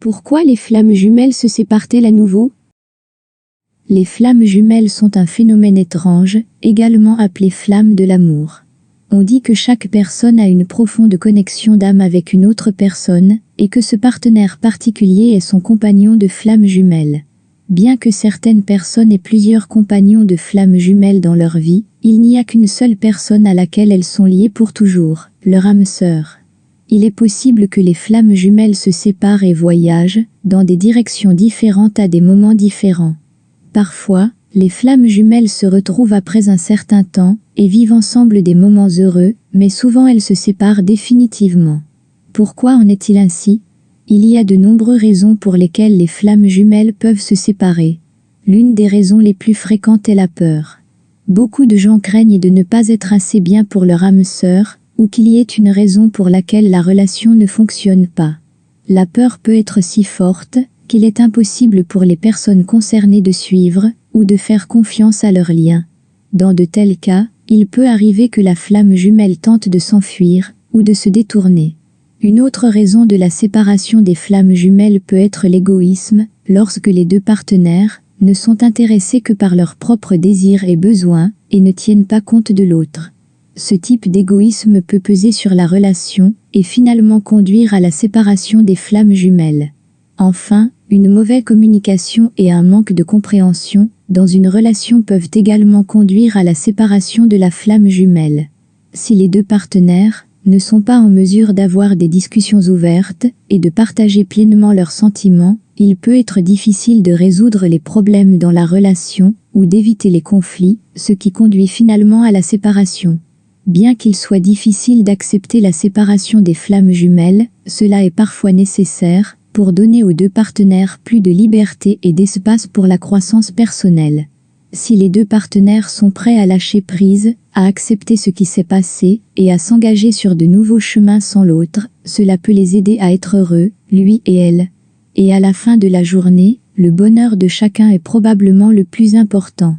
Pourquoi les flammes jumelles se séparent-elles à nouveau? Les flammes jumelles sont un phénomène étrange, également appelé flamme de l'amour. On dit que chaque personne a une profonde connexion d'âme avec une autre personne, et que ce partenaire particulier est son compagnon de flamme jumelle. Bien que certaines personnes aient plusieurs compagnons de flammes jumelles dans leur vie, il n'y a qu'une seule personne à laquelle elles sont liées pour toujours, leur âme sœur. Il est possible que les flammes jumelles se séparent et voyagent, dans des directions différentes à des moments différents. Parfois, les flammes jumelles se retrouvent après un certain temps, et vivent ensemble des moments heureux, mais souvent elles se séparent définitivement. Pourquoi en est-il ainsi? Il y a de nombreuses raisons pour lesquelles les flammes jumelles peuvent se séparer. L'une des raisons les plus fréquentes est la peur. Beaucoup de gens craignent de ne pas être assez bien pour leur âme sœur, ou qu'il y ait une raison pour laquelle la relation ne fonctionne pas. La peur peut être si forte, qu'il est impossible pour les personnes concernées de suivre, ou de faire confiance à leur lien. Dans de tels cas, il peut arriver que la flamme jumelle tente de s'enfuir, ou de se détourner. Une autre raison de la séparation des flammes jumelles peut être l'égoïsme, lorsque les deux partenaires ne sont intéressés que par leurs propres désirs et besoins, et ne tiennent pas compte de l'autre. Ce type d'égoïsme peut peser sur la relation, et finalement conduire à la séparation des flammes jumelles. Enfin, une mauvaise communication et un manque de compréhension dans une relation peuvent également conduire à la séparation de la flamme jumelle. Si les deux partenaires ne sont pas en mesure d'avoir des discussions ouvertes et de partager pleinement leurs sentiments, il peut être difficile de résoudre les problèmes dans la relation ou d'éviter les conflits, ce qui conduit finalement à la séparation. Bien qu'il soit difficile d'accepter la séparation des flammes jumelles, cela est parfois nécessaire pour donner aux deux partenaires plus de liberté et d'espace pour la croissance personnelle. Si les deux partenaires sont prêts à lâcher prise, à accepter ce qui s'est passé, et à s'engager sur de nouveaux chemins sans l'autre, cela peut les aider à être heureux, lui et elle. Et à la fin de la journée, le bonheur de chacun est probablement le plus important.